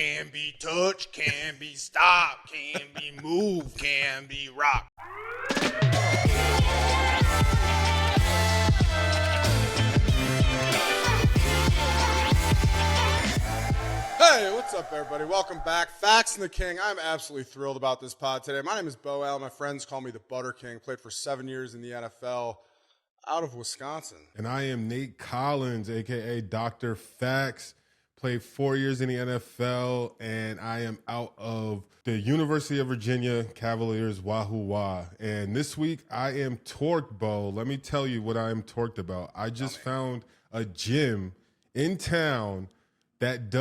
Can be touched, can be stopped, can be moved, can be rocked. Hey, what's up, everybody? Welcome back. Fax The King. I'm absolutely thrilled about this pod today. My name is Beau. My friends call me the Butter King. Played for 7 years in the NFL out of Wisconsin. And I am Nate Collins, a.k.a. Dr. Fax. Played 4 years in the NFL, and I am out of the University of Virginia Cavaliers, Wahoo Wah. And this week, I am torqued, Beau. Let me tell you what I am torqued about. I just found a gym in town that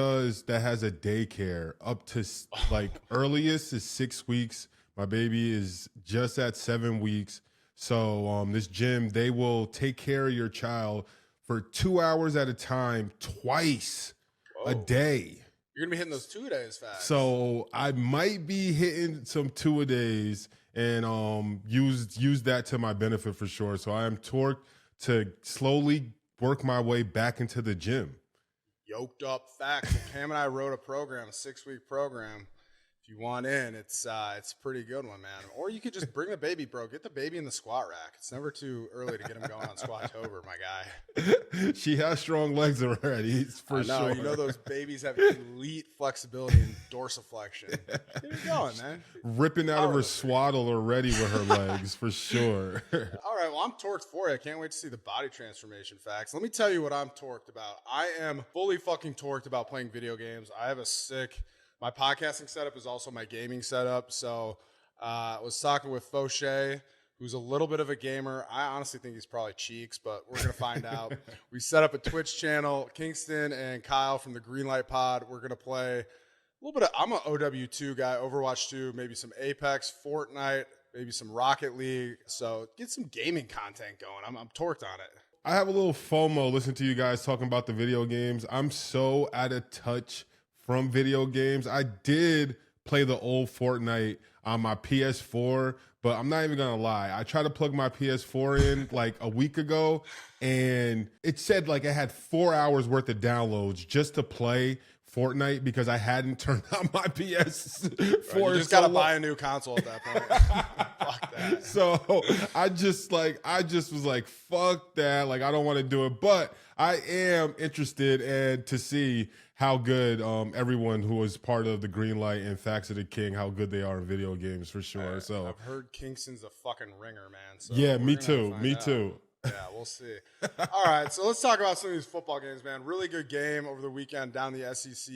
has a daycare up to like earliest is 6 weeks. My baby is just at 7 weeks. So this gym, they will take care of your child for 2 hours at a time, twice a day. You're going to be hitting those 2 days fast. So I might be hitting some 2 a days and use that to my benefit for sure. So I am torqued to slowly work my way back into the gym. Yoked up Fax. Cam and I wrote a program, a 6-week program. If you want in, it's a pretty good one, man. Or you could just bring the baby, bro. Get the baby in the squat rack. It's never too early to get him going on Squattober, my guy. She has strong legs already, for sure. You know those babies have elite flexibility and dorsiflexion. Get it going, man. Ripping out of her swaddle already with her legs, for sure. All right, well, I'm torqued for you. I can't wait to see the body transformation Fax. Let me tell you what I'm torqued about. I am fully fucking torqued about playing video games. I have a sick... My podcasting setup is also my gaming setup. So I was talking with Fauché, who's a little bit of a gamer. I honestly think he's probably cheeks, but we're going to find out. We set up a Twitch channel. Kingston and Kyle from the Greenlight Pod, we're going to play a little bit of, I'm an OW2 guy, Overwatch 2, maybe some Apex, Fortnite, maybe some Rocket League. So get some gaming content going. I'm torqued on it. I have a little FOMO listening to you guys talking about the video games. I'm so out of touch from video games. I did play the old Fortnite on my PS4, but I'm not even gonna lie. I tried to plug my PS4 in like a week ago, and it said like I had 4 hours worth of downloads just to play Fortnite because I hadn't turned on my PS4. Right, you just gotta buy a new console at that point. Fuck that. So I just was like, fuck that. Like, I don't want to do it, but I am interested and to see how good everyone who was part of the Greenlight and Fax The King, how good they are in video games for sure. So I've heard Kingston's a fucking ringer, man. So yeah, me too. Yeah, we'll see. All right, so let's talk about some of these football games, man. Really good game over the weekend down the SEC.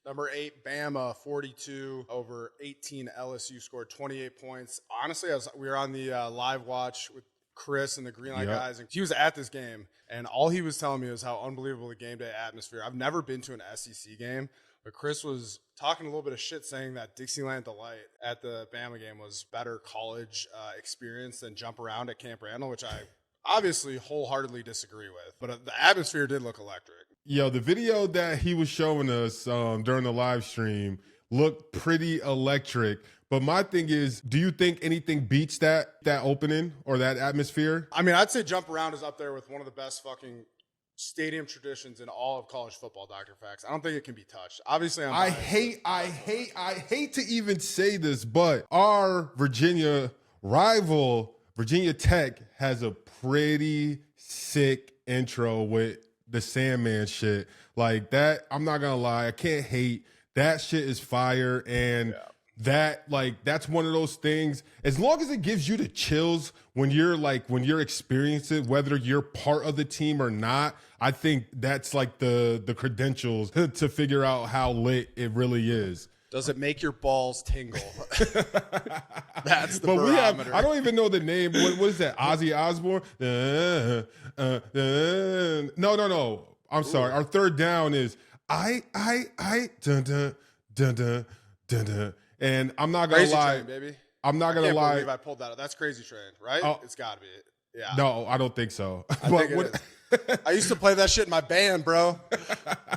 Number 8, Bama, 42 over 18. LSU scored 28 points. Honestly, we were on the live watch with Chris and the Greenlight guys, and he was at this game, and all he was telling me was how unbelievable the game day atmosphere. I've never been to an SEC game, but Chris was talking a little bit of shit, saying that Dixieland Delight at the Bama game was better college experience than jump around at Camp Randall, which I obviously wholeheartedly disagree with, but the atmosphere did look electric. Yo, the video that he was showing us during the live stream looked pretty electric. But my thing is, do you think anything beats that opening or that atmosphere? I mean, I'd say jump around is up there with one of the best fucking stadium traditions in all of college football, Dr. Fax. I don't think it can be touched. Obviously, I hate to even say this, but our Virginia rival, Virginia Tech, has a pretty sick intro with the Sandman shit. Like that, I'm not gonna lie, I can't hate. That shit is fire, and that's one of those things, as long as it gives you the chills when you're experiencing it, whether you're part of the team or not, I think that's like the credentials to figure out how lit it really is. Does it make your balls tingle? That's the barometer. I don't even know the name. What is that? Ozzy Osbourne? No. I'm sorry. Our third down is I dun dun dun dun dun dun. And I'm not gonna lie, Train, baby. I'm not gonna lie. I can't believe I pulled that up. That's Crazy Train, right? Oh, it's got to be it. Yeah. No, I don't think so. I think it is. I used to play that shit in my band, bro.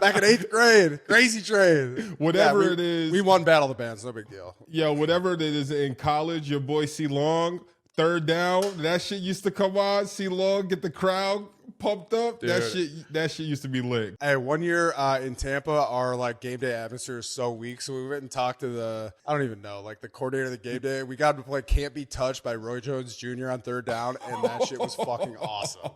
Back in 8th grade. Crazy Train. Whatever it is. We won Battle of the Bands. No big deal. Yeah, whatever it is in college, your boy C Long, third down, that shit used to come on. C Long, get the crowd pumped up. Dude. That shit used to be lit. Hey, one year in Tampa, our like game day atmosphere is so weak. So we went and talked to I don't even know, like the coordinator of the game day. We got him to play Can't Be Touched by Roy Jones Jr. on third down. And that shit was fucking awesome.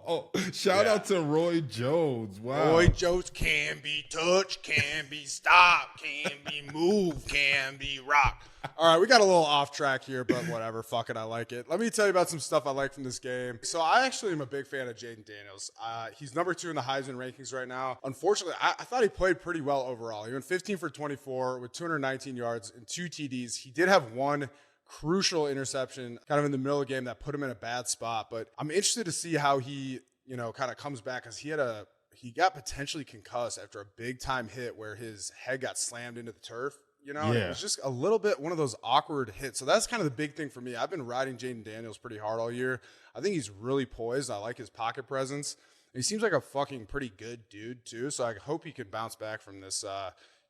Shout out to Roy Jones. Wow. Roy Jones can be touched, can be stopped, can be moved, can be rocked. All right, we got a little off track here, but whatever. Fuck it, I like it. Let me tell you about some stuff I like from this game. So I actually am a big fan of Jaden Daniels. He's number 2 in the Heisman rankings right now. Unfortunately, I thought he played pretty well overall. He went 15 for 24 with 219 yards and 2 TDs. He did have one crucial interception kind of in the middle of the game that put him in a bad spot. But I'm interested to see how he, kind of comes back, because he got potentially concussed after a big time hit where his head got slammed into the turf. It was just a little bit one of those awkward hits. So that's kind of the big thing for me. I've been riding Jaden Daniels pretty hard all year. I think he's really poised. I like his pocket presence. He seems like a fucking pretty good dude too. So I hope he can bounce back from this,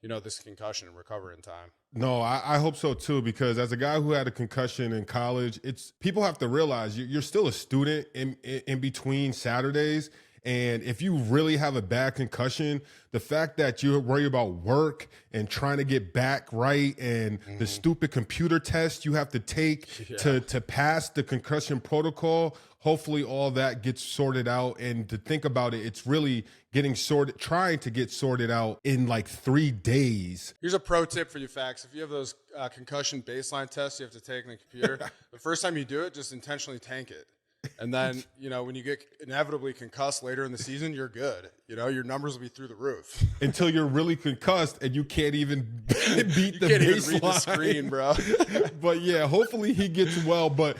this concussion and recover in time. No, I hope so too, because as a guy who had a concussion in college, people have to realize you're still a student in between Saturdays. And if you really have a bad concussion, the fact that you worry about work and trying to get back right and the stupid computer test you have to take to pass the concussion protocol, hopefully all that gets sorted out. And to think about it, it's really trying to get sorted out in like 3 days. Here's a pro tip for you, Fax. If you have those concussion baseline tests you have to take in the computer, the first time you do it, just intentionally tank it. And then, when you get inevitably concussed later in the season, you're good. Your numbers will be through the roof. Until you're really concussed and you can't even beat the baseline. Can't even read the screen, bro. But yeah, hopefully he gets well. But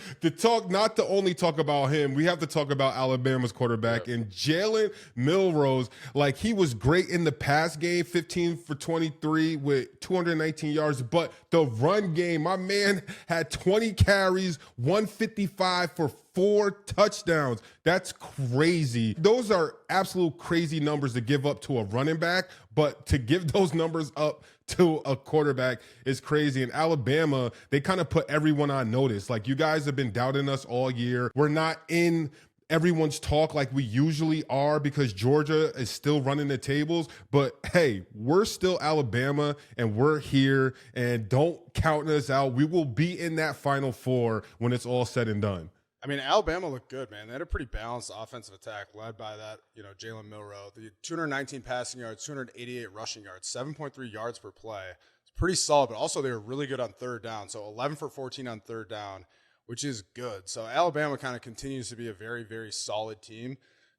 not to only talk about him, we have to talk about Alabama's quarterback and Jalen Milroe. Like, he was great in the pass game, 15 for 23 with 219 yards. But the run game, my man had 20 carries, 155 for 4 touchdowns. That's crazy. Those are absolute crazy numbers to give up to a running back, but to give those numbers up to a quarterback is crazy. And Alabama, they kind of put everyone on notice. Like, you guys have been doubting us all year. We're not in everyone's talk like we usually are because Georgia is still running the tables. But hey, we're still Alabama and we're here, and don't count us out. We will be in that Final Four when it's all said and done. I mean, Alabama looked good, man. They had a pretty balanced offensive attack led by that, Jalen Milroe. The 219 passing yards, 288 rushing yards, 7.3 yards per play. It's pretty solid, but also they were really good on third down. So 11 for 14 on third down, which is good. So Alabama kind of continues to be a very, very solid team.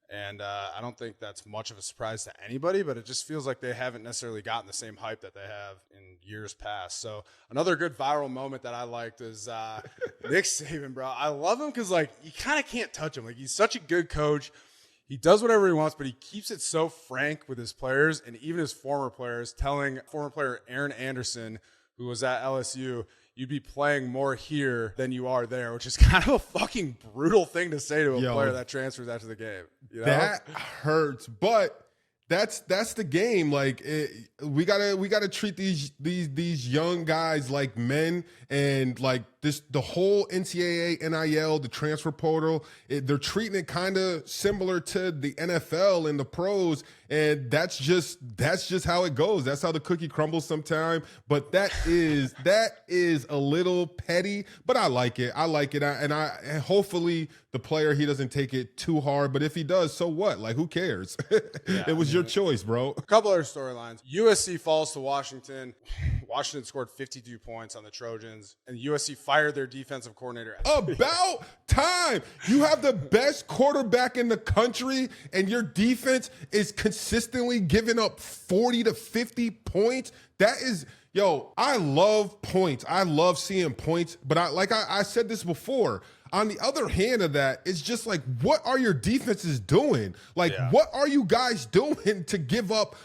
And I don't think that's much of a surprise to anybody, but it just feels like they haven't necessarily gotten the same hype that they have in years past. So another good viral moment that I liked is Nick Saban, bro. I love him because, like, you kind of can't touch him. Like, he's such a good coach. He does whatever he wants, but he keeps it so frank with his players and even his former players, telling former player Aaron Anderson, who was at LSU, you'd be playing more here than you are there, which is kind of a fucking brutal thing to say to a player that transfers after the game. That hurts, but that's the game. Like, we gotta treat these young guys like men, and like the whole NCAA, NIL, the transfer portal. They're treating it kind of similar to the NFL and the pros, and that's just how it goes. That's how the cookie crumbles sometime. But that is a little petty, but I like it. And hopefully the player, he doesn't take it too hard. But if he does, so what? Like, who cares? It was your choice, bro. A couple other storylines. USC falls to Washington. Washington scored 52 points on the Trojans, and USC fired their defensive coordinator. About time. You have the best quarterback in the country, and your defense is consistently giving up 40 to 50 points. That is, I love points. I love seeing points, but I said this before. On the other hand of that, it's just like, what are your defenses doing? Like, what are you guys doing to give up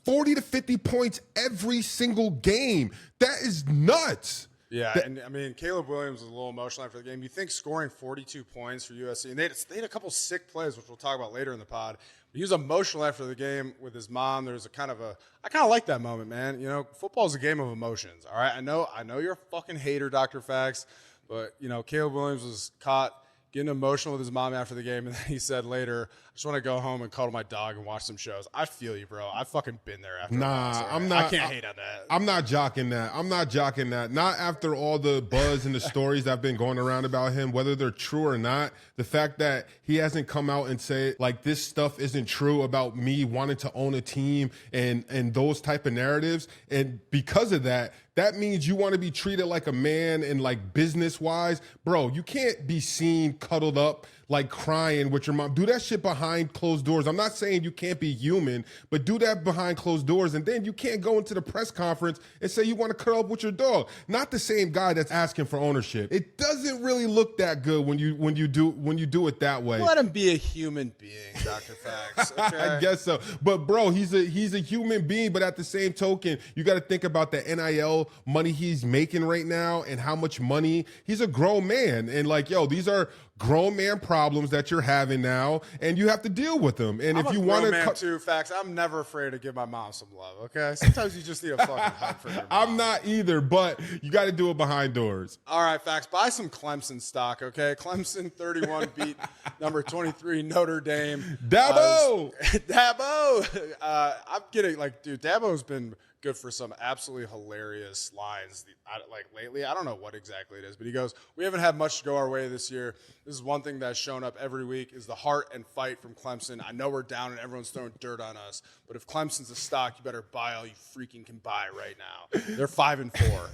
40 to 50 points every single game? That is nuts. Yeah, and I mean, Caleb Williams was a little emotional after the game. You think scoring 42 points for USC, and they had a couple sick plays, which we'll talk about later in the pod. But he was emotional after the game with his mom. There was I kind of like that moment, man. Football is a game of emotions, all right? I know you're a fucking hater, Dr. Fax, but, Caleb Williams was caught getting emotional with his mom after the game, and then he said later, I just want to go home and cuddle my dog and watch some shows. I feel you, bro. I've fucking been there after. Nah, I'm not. I can't hate on that. I'm not jocking that. Not after all the buzz and the stories that have been going around about him, whether they're true or not. The fact that he hasn't come out and said, like, this stuff isn't true about me wanting to own a team and those type of narratives. And because of that, that means you want to be treated like a man and like business-wise. Bro, you can't be seen cuddled up like crying with your mom. Do that shit behind closed doors. I'm not saying you can't be human, but do that behind closed doors. And then you can't go into the press conference and say you want to cuddle up with your dog. Not the same guy that's asking for ownership. It doesn't really look that good when you do it that way. Let him be a human being, Dr. Fax. Okay? I guess so. But bro, he's a human being, but at the same token, you got to think about the NIL money he's making right now and how much money. He's a grown man, and like, yo, these are grown man problems that you're having now, and you have to deal with them. And I'm if you want want to, Fax, I'm never afraid to give my mom some love. Okay, sometimes you just need a fucking hug from your mom. I'm not either, but you got to do it behind doors. All right, Fax, buy some Clemson stock. Okay, Clemson 31 beat number 23 Notre Dame. Dabo, Dabo. I'm getting like, dude, Dabo's been good for some absolutely hilarious lines like lately. I don't know what exactly it is, but he goes, we haven't had much to go our way this year. This is one thing that's shown up every week is the heart and fight from Clemson. I know we're down and everyone's throwing dirt on us, but if Clemson's a stock, you better buy all you freaking can buy right now. They're 5-4.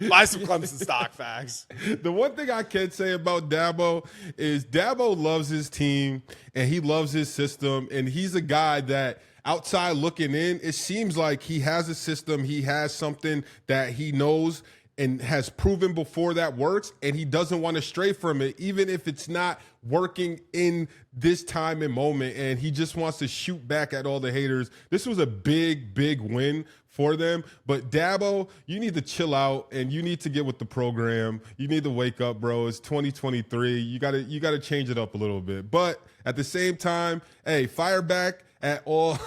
Buy some Clemson stock, Fax. The one thing I can say about Dabo is Dabo loves his team and he loves his system, and he's a guy that outside looking in, it seems like he has a system, he has something that he knows and has proven before that works, and he doesn't want to stray from it, even if it's not working in this time and moment, and he just wants to shoot back at all the haters. This was a big, big win for them, but Dabo, you need to chill out and you need to get with the program. You need to wake up, bro. It's 2023. You gotta change it up a little bit. But at the same time, hey, fire back at all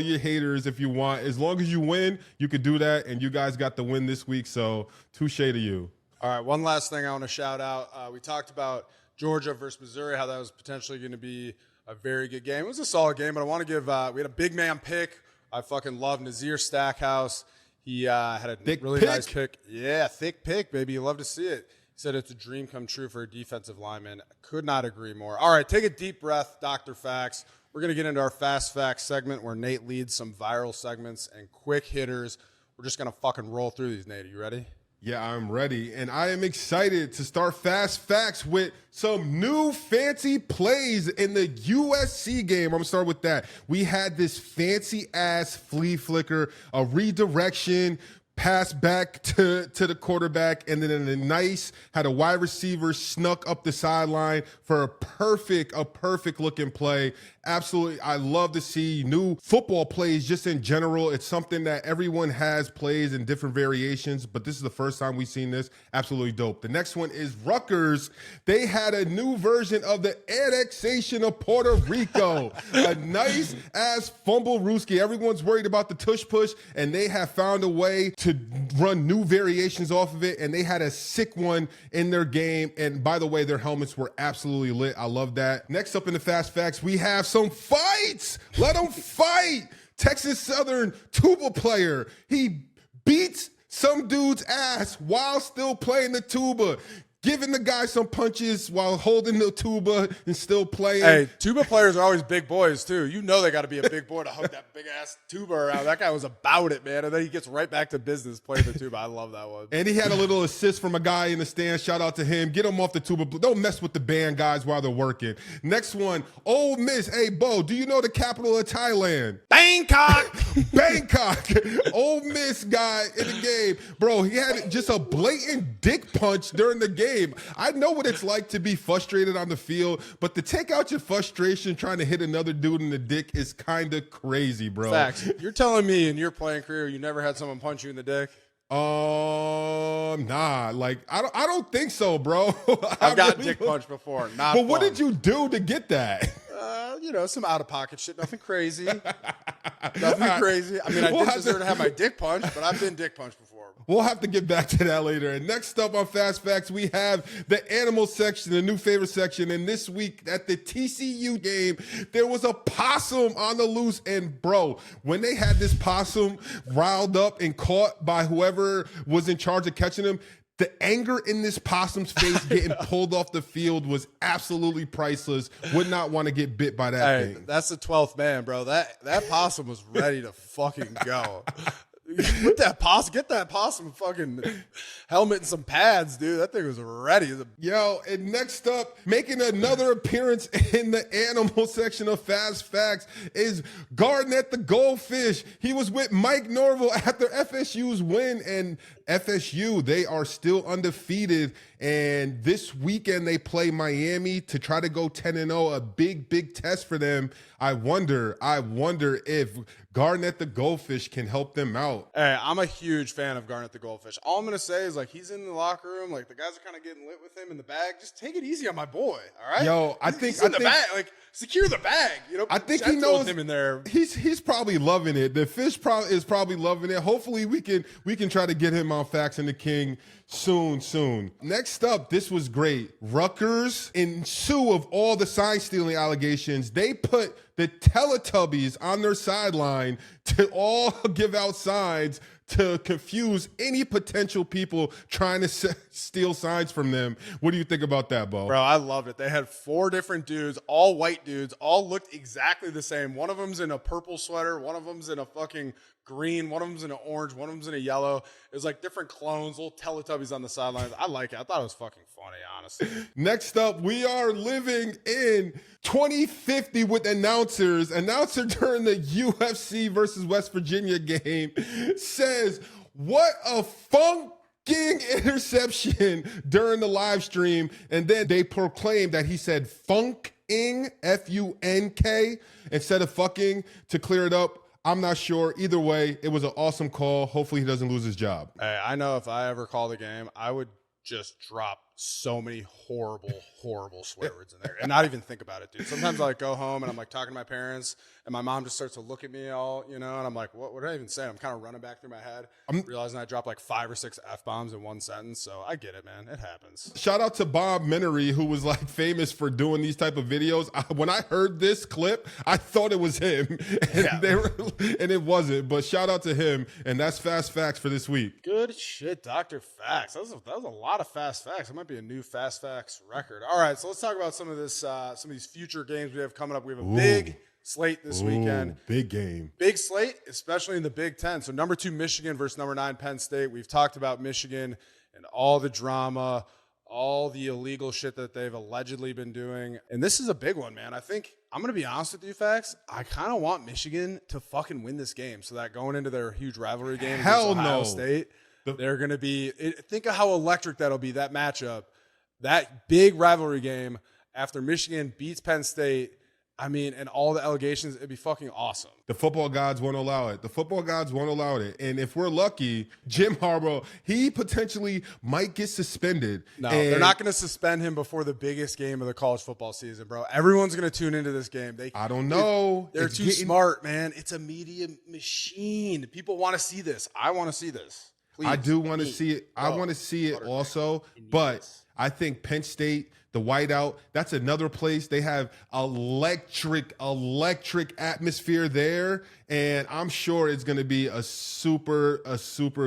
your haters if you want. As long as you win, you could do that, and you guys got the win this week, so touche to you. All right, one last thing I want to shout out. We talked about Georgia versus Missouri, how that was potentially going to be a very good game. It was a solid game, but I want to give we had a big man pick. I fucking love Nazir Stackhouse. He had a really nice pick. Yeah, thick pick, baby. You love to see it. He said it's a dream come true for a defensive lineman. Could not agree more. All right, take a deep breath, Dr. Fax. We're going to get into our Fast Fax segment where Nate leads some viral segments and quick hitters. We're just going to fucking roll through these, Nate. Are you ready? Yeah, I'm ready. And I am excited to start Fast Facts with some new fancy plays in the USC game. I'm going to start with that. We had this fancy-ass flea flicker, a redirection, pass back to the quarterback, and then had a wide receiver snuck up the sideline for a perfect looking play. Absolutely, I love to see new football plays just in general. It's something that everyone has plays in different variations, but this is the first time we've seen this. Absolutely dope. The next one is Rutgers. They had a new version of the annexation of Puerto Rico. A nice ass fumble rooski. Everyone's worried about the tush push, and they have found a way to run new variations off of it, and they had a sick one in their game. And by the way, their helmets were absolutely lit. I love that. Next up in the Fast Facts, we have some fights. Let them fight. Texas Southern tuba player. He beats some dude's ass while still playing the tuba, giving the guy some punches while holding the tuba and still playing. Hey, tuba players are always big boys, too. You know they got to be a big boy to hug that big-ass tuba around. That guy was about it, man. And then he gets right back to business playing the tuba. I love that one. And he had a little assist from a guy in the stand. Shout out to him. Get him off the tuba. Don't mess with the band guys while they're working. Next one, Ole Miss. Hey, Beau, do you know the capital of Thailand? Bangkok! Bangkok. Ole Miss guy in the game. Bro, he had just a blatant dick punch during the game. I know what it's like to be frustrated on the field, but to take out your frustration trying to hit another dude in the dick is kind of crazy, bro. Facts. You're telling me in your playing career you never had someone punch you in the dick? Nah. Like, I don't think so, bro. I've got dick punched before. Not But what did you do to get that? some out of pocket shit. Nothing crazy. Nothing crazy. I mean, I didn't deserve to have my dick punched, but I've been dick punched before. We'll have to get back to that later. And next up on Fast Facts, we have the animal section, the new favorite section. And this week at the TCU game, there was a possum on the loose. And bro, when they had this possum riled up and caught by whoever was in charge of catching him, the anger in this possum's face getting pulled off the field was absolutely priceless. Would not want to get bit by that thing. That's the 12th man, bro. That possum was ready to fucking go. Get that possum fucking helmet and some pads, dude. That thing was ready. Yo, and next up, making another appearance in the animal section of Fast Facts is Garnet the Goldfish. He was with Mike Norville after FSU's win, and FSU, they are still undefeated. And this weekend they play Miami to try to go 10-0, a big test for them. I wonder if Garnet the Goldfish can help them out. Hey, I'm a huge fan of Garnet the Goldfish. All I'm going to say is, like, he's in the locker room. Like, the guys are kind of getting lit with him in the bag. Just take it easy on my boy, all right? Yo, he's in the bag. Like, secure the bag. I think he knows him in there. He's probably loving it. The fish is probably loving it. Hopefully we can try to get him on Fax and the King soon. Next up, this was great. Rutgers, in lieu of all the sign stealing allegations, they put the Teletubbies on their sideline to all give out signs to confuse any potential people trying to steal signs from them. What do you think about that, Beau? Bro, I loved it. They had 4 different dudes, all white dudes, all looked exactly the same. One of them's in a purple sweater, one of them's in a fucking green, one of them's in an orange, one of them's in a yellow. It was like different clones, little Teletubbies on the sidelines. I like it. I thought it was fucking funny, honestly. Next up, we are living in 2050 with announcers. Announcer during the UFC versus West Virginia game says, "What a fucking interception" during the live stream. And then they proclaimed that he said funking, F-U-N-K, instead of fucking, to clear it up. I'm not sure. Either way, it was an awesome call. Hopefully he doesn't lose his job. Hey, I know if I ever call the game, I would just drop so many horrible swear words in there and not even think about it, dude. Sometimes I go home and I'm like talking to my parents and my mom just starts to look at me all, and I'm like, what did I even say? I'm kind of running back through my head. I'm realizing I dropped like 5 or 6 F-bombs in one sentence. So I get it, man. It happens. Shout out to Bob Menery, who was like famous for doing these type of videos. When I heard this clip, I thought it was him and, and it wasn't, but shout out to him. And that's Fast Facts for this week. Good shit, Dr. Facts. That was a lot of Fast Facts. That might be a new Fast Facts record. All right, so let's talk about some of these future games we have coming up. We have a big slate this weekend. Big game. Big slate, especially in the Big Ten. So number 2 Michigan versus number 9 Penn State. We've talked about Michigan and all the drama, all the illegal shit that they've allegedly been doing. And this is a big one, man. I think, I'm going to be honest with you, Fax, I kind of want Michigan to fucking win this game so that going into their huge rivalry game against Ohio State, they're going to be, think of how electric that'll be, that matchup. That big rivalry game after Michigan beats Penn State, I mean, and all the allegations, it'd be fucking awesome. The football gods won't allow it. And if we're lucky, Jim Harbaugh, he potentially might get suspended. No, they're not going to suspend him before the biggest game of the college football season, bro. Everyone's going to tune into this game. I don't know. They're too smart, man. It's a media machine. People want to see this. I want to see this. Please, I do want to see it. I want to see it also, but I think Penn State, the whiteout, that's another place. They have electric atmosphere there, and I'm sure it's going to be a super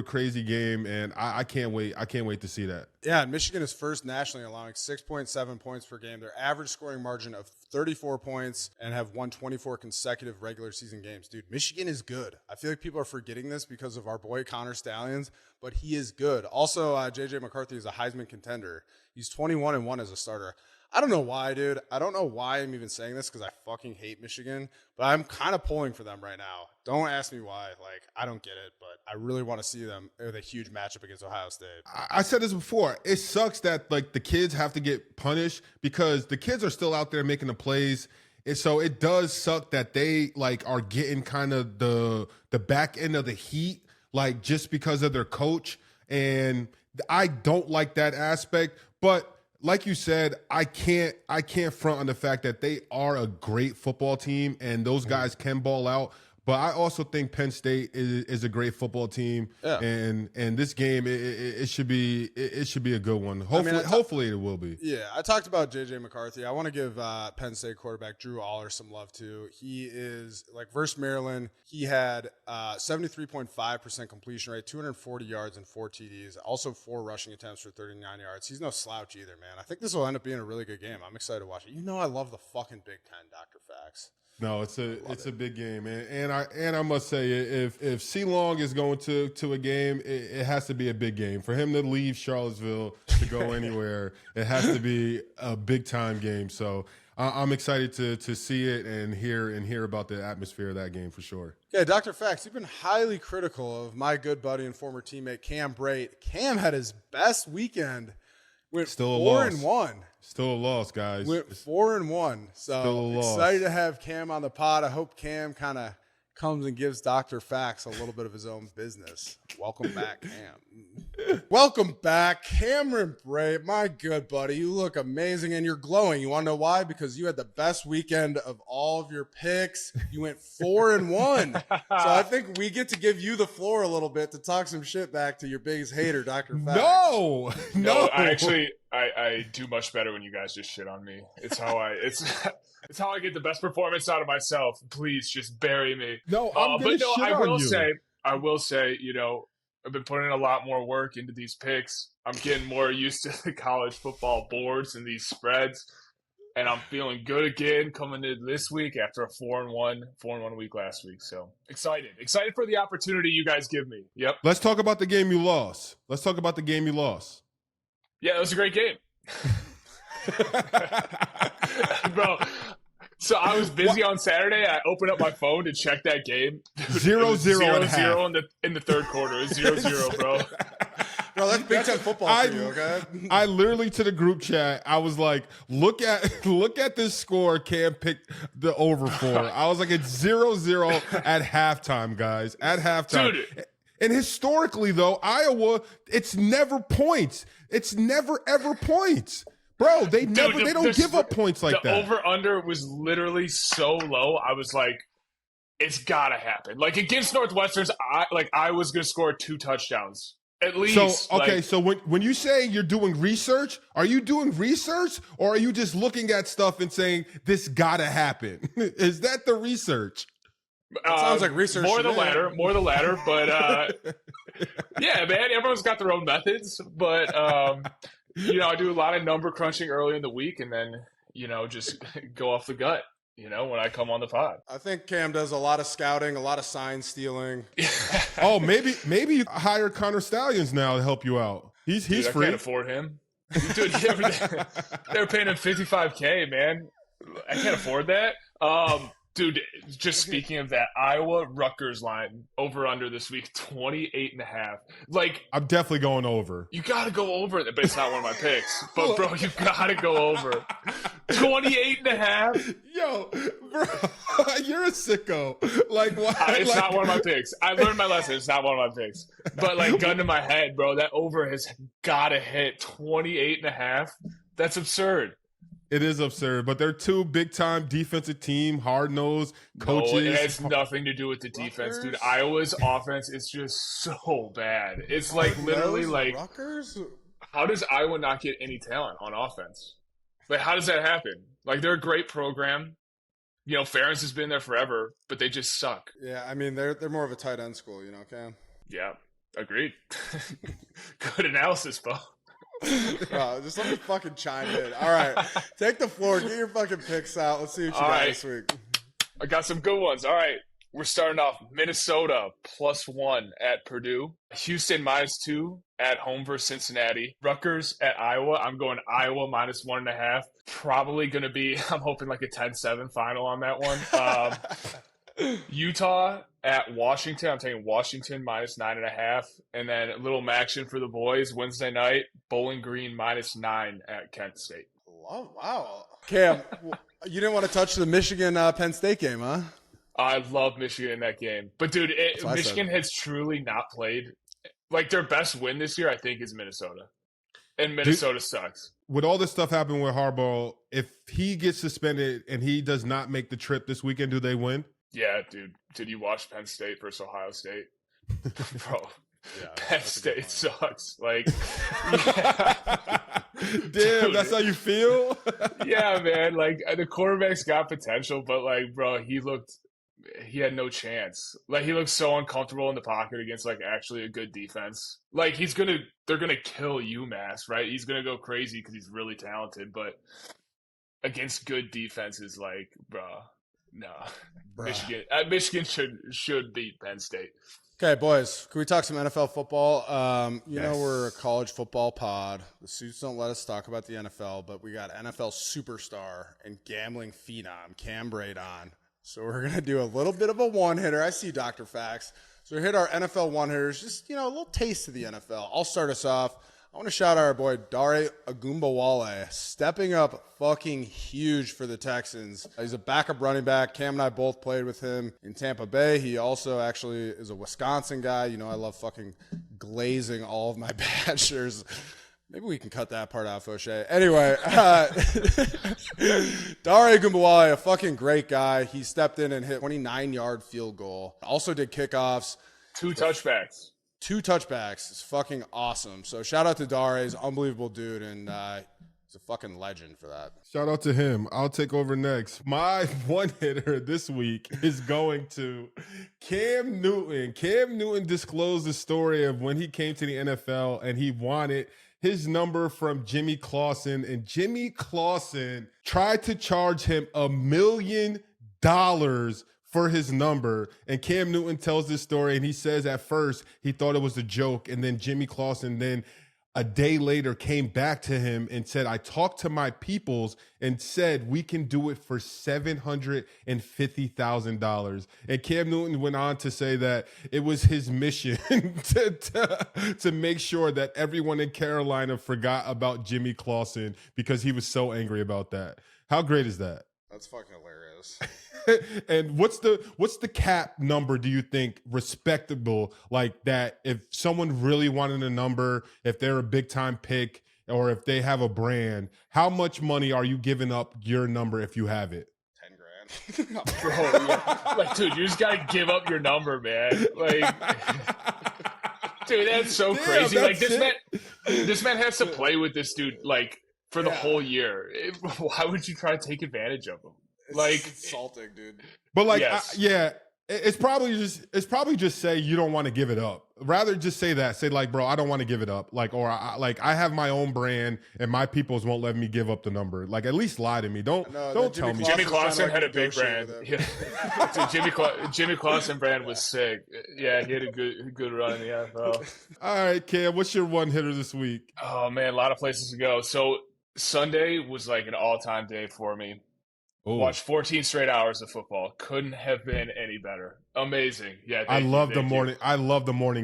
crazy game, and I can't wait. I can't wait to see that. Yeah, and Michigan is first nationally, allowing 6.7 points per game. Their average scoring margin of 34 points and have won 24 consecutive regular season games. Dude, Michigan is good. I feel like people are forgetting this because of our boy Connor Stallions, but he is good. Also, JJ McCarthy is a Heisman contender. He's 21-1 as a starter. I don't know why, dude. I don't know why I'm even saying this because I fucking hate Michigan, but I'm kind of pulling for them right now. Don't ask me why. Like, I don't get it, but I really want to see them with a huge matchup against Ohio State. I said this before. It sucks that, like, the kids have to get punished because the kids are still out there making the plays. And so it does suck that they, like, are getting kind of the back end of the heat, like, just because of their coach. And I don't like that aspect, but like you said, I can't front on the fact that they are a great football team and those guys can ball out. But I also think Penn State is a great football team, and this game it should be a good one. Hopefully it will be. Yeah, I talked about JJ McCarthy. I want to give Penn State quarterback Drew Aller some love too. He is like versus Maryland. He had 73.5% completion rate, 240 yards and 4 TDs, also 4 rushing attempts for 39 yards. He's no slouch either, man. I think this will end up being a really good game. I'm excited to watch it. You know, I love the fucking Big Ten, Dr. Fax. No, it's a big game, man. And I must say, if C Long is going to a game, it has to be a big game. For him to leave Charlottesville to go anywhere, it has to be a big time game. So I'm excited to see it and hear about the atmosphere of that game for sure. Yeah, Dr. Fax, you've been highly critical of my good buddy and former teammate Cam Brate. Cam had his best weekend. Went Still 4-1. Still a loss, guys. Went 4-1. So excited to have Cam on the pod. I hope Cam kind of comes and gives Dr. Fax a little bit of his own business. Welcome back, Cam. Welcome back, Cameron Brate, my good buddy. You look amazing and you're glowing. You want to know why? Because you had the best weekend of all of your picks. You went 4-1. So I think we get to give you the floor a little bit to talk some shit back to your biggest hater, Dr. Fax. No. I do much better when you guys just shit on me. It's how I get the best performance out of myself. Please just bury me. No, I'm gonna shit on you. I will say, you know, I've been putting a lot more work into these picks. I'm getting more used to the college football boards and these spreads, and I'm feeling good again coming into this week after a 4-1 week last week. So excited for the opportunity you guys give me. Yep. Let's talk about the game you lost. Yeah, it was a great game. Bro, so I was busy on Saturday. I opened up my phone to check that game. 0-0 in the third quarter. It was 0-0, bro. Bro, that's Big Ten football for you, okay? I literally to the group chat, I was like, look at this score Cam picked the over for. I was like, it's 0-0 at halftime, guys. At halftime. Dude. And historically, though, Iowa, it's never points. It's never, ever points. Bro, they don't give up points like that. The over-under was literally so low. I was like, it's got to happen. Like, against Northwestern's, I was going to score 2 touchdowns. At least. So when you say you're doing research, are you doing research or are you just looking at stuff and saying, this got to happen? Is that the research? Sounds like research. More the latter. But, yeah, man, everyone's got their own methods. But, you know, I do a lot of number crunching early in the week and then, you know, just go off the gut, you know, when I come on the pod. I think Cam does a lot of scouting, a lot of sign stealing. Oh, maybe you hire Connor Stallions now to help you out. He's free. I can't afford him. Dude, they're paying him $55K, man. I can't afford that. Dude, just speaking of that, Iowa-Rutgers line over-under this week, 28.5. Like, I'm definitely going over. You got to go over it, but it's not one of my picks. But, bro, you got to go over. 28.5? Yo, bro, you're a sicko. Like, why? It's not one of my picks. I learned my lesson. It's not one of my picks. But, like, gun to my head, bro, that over has got to hit 28.5. That's absurd. It is absurd, but they're 2 big-time defensive team, hard-nosed coaches. No, it has nothing to do with the defense, dude. Iowa's offense is just so bad. It's like literally like, how does Iowa not get any talent on offense? Like, how does that happen? Like, they're a great program. You know, Ferentz has been there forever, but they just suck. Yeah, I mean, they're more of a tight end school, you know, Cam? Yeah, agreed. Good analysis, Beau. Just let me fucking chime in. All right, take the floor. Get your fucking picks out. Let's see what you got this week. I got some good ones. All right, we're starting off Minnesota +1 at Purdue. Houston -2 at home versus Cincinnati. Rutgers at Iowa. I'm going Iowa -1.5. Probably going to be, I'm hoping like a 10-7 final on that one. Utah at Washington. I'm taking Washington -9.5. And then a little action for the boys Wednesday night. Bowling Green -9 at Kent State. Oh, wow. Cam, you didn't want to touch the Michigan Penn State game, huh? I love Michigan in that game. But, dude, Michigan has truly not played. Like, their best win this year, I think, is Minnesota. And Minnesota sucks. With all this stuff happening with Harbaugh, if he gets suspended and he does not make the trip this weekend, do they win? Yeah, dude. Did you watch Penn State versus Ohio State? Bro, Yeah, Penn State sucks. Like, Damn, Dude. that's how you feel? yeah, man. Like, the quarterback's got potential, but, like, bro, he had no chance. Like, he looked so uncomfortable in the pocket against, like, actually a good defense. Like, they're going to kill UMass, right? He's going to go crazy because he's really talented, but against good defenses, like, bro, no. Michigan should beat Penn State. Okay, boys, can we talk some NFL football? You know Yes. we're a college football pod. The suits don't let us talk about the NFL, but we got NFL superstar and gambling phenom Cam Brate on. So we're going to do a little bit of a one-hitter. I see Dr. Fax. So we hit our NFL one-hitters, just, a little taste of the NFL. I'll start us off. I want to shout out our boy Dare Ogunbowale, stepping up fucking huge for the Texans. He's a backup running back. Cam and I both played with him in Tampa Bay. He also actually is a Wisconsin guy. I love fucking glazing all of my Badgers. Maybe we can cut that part out, Fauché. Anyway, Dare Ogunbowale, a fucking great guy. He stepped in and hit a 29-yard field goal. Also did kickoffs. 2 touchbacks. 2 touchbacks. It's fucking awesome. So shout out to Dare. He's an unbelievable dude, and he's a fucking legend for that. Shout out to him. I'll take over next. My one hitter this week is going to Cam Newton. Cam Newton disclosed the story of when he came to the NFL and he wanted his number from Jimmy Clausen, and Jimmy Clausen tried to charge him $1 million for his number. And Cam Newton tells this story, and he says at first he thought it was a joke, and then Jimmy Clausen then a day later came back to him and said, I talked to my peoples and said we can do it for $750,000. And Cam Newton went on to say that it was his mission to make sure that everyone in Carolina forgot about Jimmy Clausen because he was so angry about that. How great is that? That's fucking hilarious. And what's the cap number, do you think, respectable, like that if someone really wanted a number, if they're a big time pick or if they have a brand, how much money are you giving up your number if you have it? 10 grand. Bro, yeah. Like, dude, you just gotta give up your number, man. Like, dude, that's so crazy. Like, this man has to play with this dude, like, for the whole year. Why would you try to take advantage of him? It's insulting, dude. But like, Yes. it's probably just say you don't want to give it up. Rather just say that. Say like, bro, I don't want to give it up. Like, or I have my own brand and my peoples won't let me give up the number. Like, at least lie to me. Don't tell me. Jimmy Clausen had a big negotiate brand. with Dude, Jimmy Clausen brand was sick. Yeah, he had a good run in the NFL. All right, Cam, what's your one hitter this week? Oh man, a lot of places to go. So Sunday was like an all-time day for me. Ooh. Watched 14 straight hours of football. Couldn't have been any better. Amazing. Yeah, I love the morning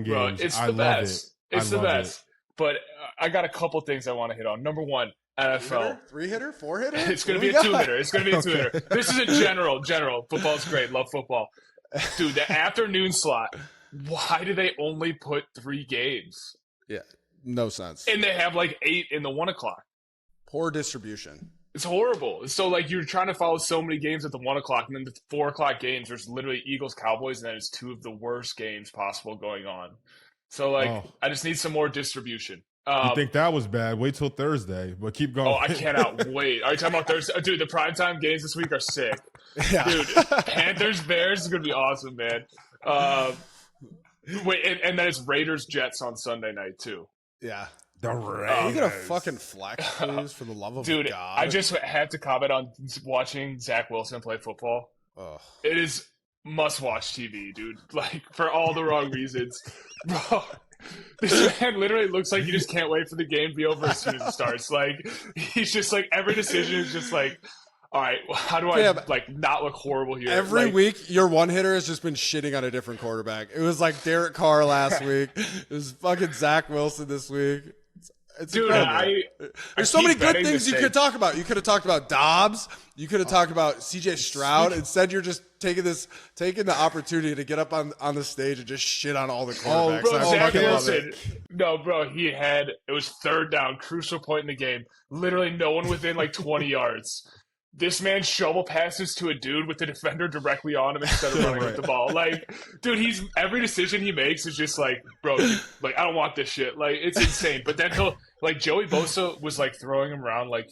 games. Bro, it's the best. It's the best. But I got a couple things I want to hit on. Number one, NFL. 3-hitter? 4-hitter? It's going to be a 2-hitter. It's going to be a 2-hitter. This is a general. Football's great. Love football. Dude, the afternoon slot, why do they only put 3 games? Yeah, no sense. And they have like 8 in the 1 o'clock. Poor distribution. It's horrible. So, like, you're trying to follow so many games at the 1 o'clock, and then the 4 o'clock games, there's literally Eagles-Cowboys, and then it's 2 of the worst games possible going on. So, like, I just need some more distribution. You think that was bad? Wait till Thursday, but keep going. Oh, I cannot wait. Are you talking about Thursday? Dude, the primetime games this week are sick. Yeah. Dude, Panthers-Bears is going to be awesome, man. Wait, and then it's Raiders-Jets on Sunday night, too. Yeah. The Can we get a fucking flex, please, for the love of Dude, God? I just had to comment on watching Zach Wilson play football. Ugh. It is must-watch TV, dude. Like, for all the wrong reasons. Bro, this man literally looks like he just can't wait for the game to be over as soon as it starts. Like, he's just like, every decision is just like, all right, how do I, like, not look horrible here? Every week, your one-hitter has just been shitting on a different quarterback. It was like Derek Carr last week. It was fucking Zach Wilson this week. It's Dude, incredible. There's so keep many good betting things the you could same. talk about. You could have talked about Dobbs. You could have talked about CJ Stroud. Instead, you're just taking the opportunity to get up on the stage and just shit on all the quarterbacks. Bro, I Zach fucking love Wilson. it. No, bro, it was third down, crucial point in the game. Literally no one within like 20 yards. This man shovel passes to a dude with the defender directly on him instead of running with the ball. Like, dude, every decision he makes is just like, bro, like, I don't want this shit. Like, it's insane. But then Joey Bosa was like throwing him around like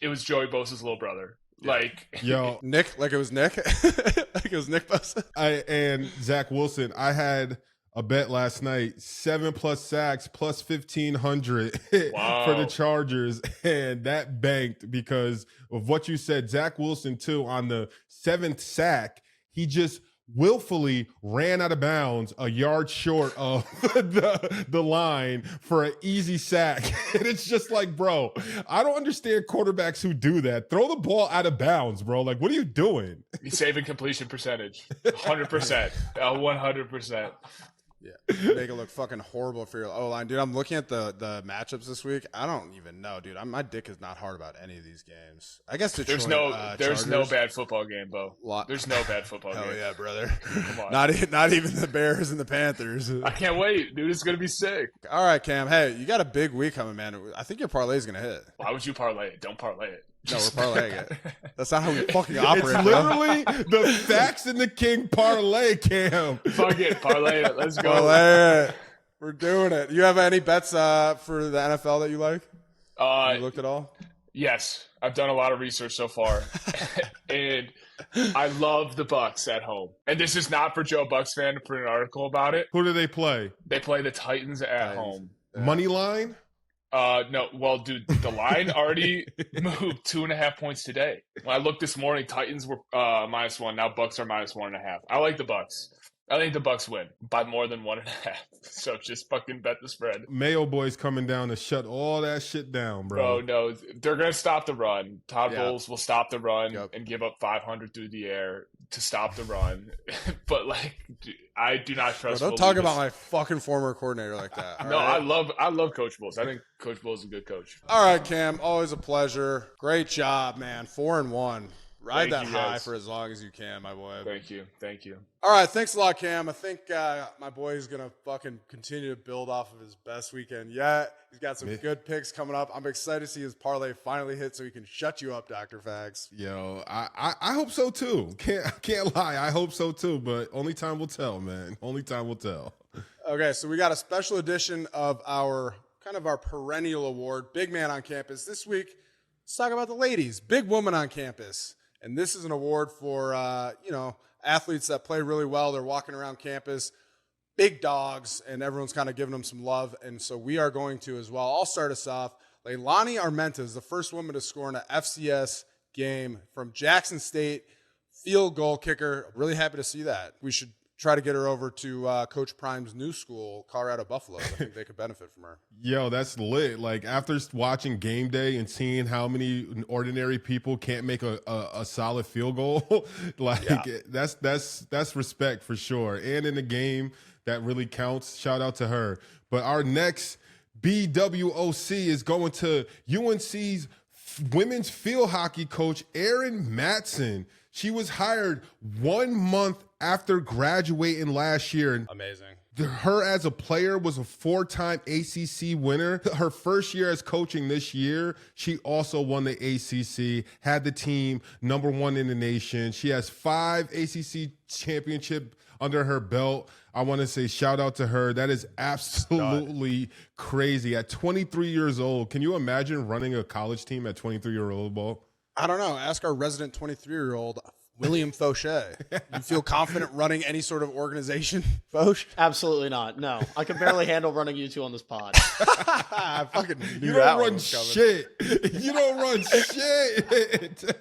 it was Joey Bosa's little brother. Like, Yo, Nick, like it was Nick. Like it was Nick Bosa. and Zach Wilson, I had a bet last night, 7+ sacks plus 1,500 for the Chargers, and that banked because of what you said. Zach Wilson too, on the 7th sack, he just willfully ran out of bounds a yard short of the line for an easy sack. And it's just like, bro, I don't understand quarterbacks who do that. Throw the ball out of bounds, bro. Like, what are you doing? he's saving completion percentage. 100%. 100%. Yeah, make it look fucking horrible for your O-line. Dude, I'm looking at the matchups this week. I don't even know, dude. My dick is not hard about any of these games. I guess Detroit, there's no Chargers. bad football game, Beau. There's no bad football Hell game. yeah, brother. Come on. Not even the Bears and the Panthers. I can't wait, dude. It's going to be sick. All right, Cam. Hey, you got a big week coming, man. I think your parlay is going to hit. Why would you parlay it? Don't parlay it. No, we're parlaying it. That's not how we fucking operate. It's literally the Fax and the King parlay, Cam. Fuck it. Parlay it. Let's go. Parlay it. We're doing it. You have any bets for the NFL that you like? You looked at all? Yes. I've done a lot of research so far. And I love the Bucks at home. And this is not for Joe Bucks fan to print an article about it. Who do they play? They play the Titans at home. Money line? No. Well, dude, the line already moved 2.5 points today. When I looked this morning, Titans were -1. Now Bucks are -1.5. I like the Bucks. I think the Bucks win by more than 1.5. So just fucking bet the spread. Mayo boys coming down to shut all that shit down, bro. No, they're gonna stop the run. Todd Yeah. Bowles will stop the run Yep. and give up 500 through the air to stop the run. But like, I do not trust. Bro, don't talk about my fucking former coordinator like that. all No, right? I love Coach Bowles. I think Coach Bowles is a good coach. All right, Cam. Always a pleasure. Great job, man. 4-1. Ride Thank that you, high guys. for as long as you can, my boy. Thank you. All right, thanks a lot, Cam. I think my boy is going to fucking continue to build off of his best weekend yet. He's got some good picks coming up. I'm excited to see his parlay finally hit so he can shut you up, Dr. Fax. Yo, I hope so too. Can't lie. I hope so too, but only time will tell, man. Only time will tell. Okay, so we got a special edition of our perennial award, Big Man on Campus. This week, let's talk about the ladies, Big Woman on Campus. And this is an award for, athletes that play really well. They're walking around campus, big dogs, and everyone's kind of giving them some love. And so we are going to as well. I'll start us off. Leilana Armenta is the first woman to score in an FCS game from Jackson State, field goal kicker. Really happy to see that. We should try to get her over to Coach Prime's new school, Colorado Buffalo. I think they could benefit from her. Yo, that's lit. Like, after watching Game Day and seeing how many ordinary people can't make a solid field goal, that's respect for sure. And in the game, that really counts. Shout out to her. But our next BWOC is going to UNC's women's field hockey coach, Erin Matson. She was hired 1 month after graduating last year. And Amazing. her as a player was a 4-time ACC winner. Her first year as coaching this year, she also won the ACC, had the team #1 in the nation. She has 5 ACC championship under her belt. I want to say shout out to her. That is absolutely crazy. At 23 years old, can you imagine running a college team at 23-year-old ball? I don't know. Ask our resident 23-year-old, William Fauché. You feel confident running any sort of organization, Fauche? Absolutely not. No, I can barely handle running you two on this pod. I fucking knew You that don't one run was coming. shit. You don't run shit.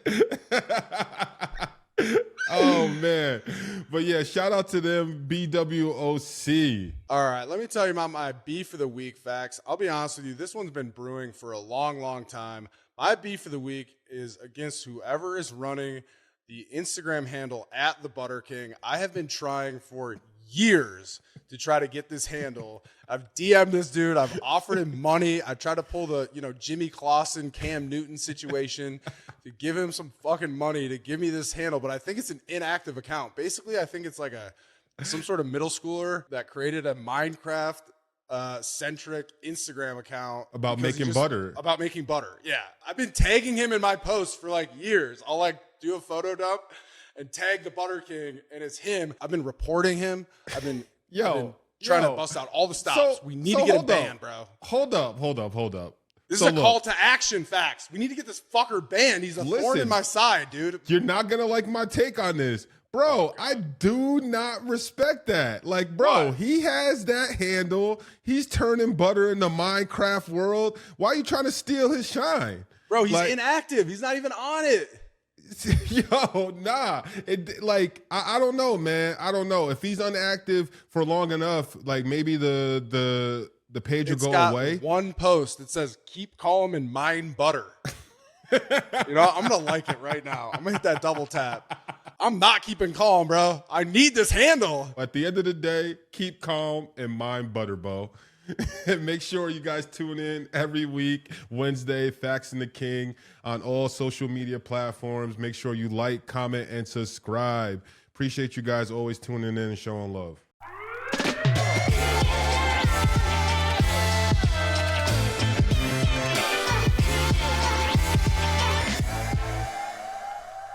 Oh, man. But, yeah, shout out to them, BWOC. All right, let me tell you about my beef of the week, Fax. I'll be honest with you. This one's been brewing for a long, long time. My beef of the week is against whoever is running the Instagram handle at the Butter King. I have been trying for years to try to get this handle. I've DM'd this dude. I've offered him money. I tried to pull the, Jimmy Clausen, Cam Newton situation to give him some fucking money to give me this handle. But I think it's an inactive account. Basically, I think it's like some sort of middle schooler that created a Minecraft centric Instagram account about making butter. About making butter. Yeah. I've been tagging him in my posts for like years. I'll like do a photo dump and tag the Butter King, and it's him. I've been reporting him. I've been trying to bust out all the stops. We need to get him banned, bro. Hold up. This is a call to action, Fax. We need to get this fucker banned. He's a thorn in my side, dude. You're not going to like my take on this. Bro, I do not respect that. Like, bro, he has that handle. He's turning butter in the Minecraft world. Why are you trying to steal his shine? Bro, he's inactive. He's not even on it. Yo, nah. I don't know, man. I don't know. If he's inactive for long enough, like maybe the page will go away. One post that says, keep calm and mine butter. I'm going to like it right now. I'm going to hit that double tap. I'm not keeping calm, bro. I need this handle. At the end of the day, keep calm and mine butter, Beau. And make sure you guys tune in every week, Wednesday, Fax the King on all social media platforms. Make sure you like, comment, and subscribe. Appreciate you guys always tuning in and showing love.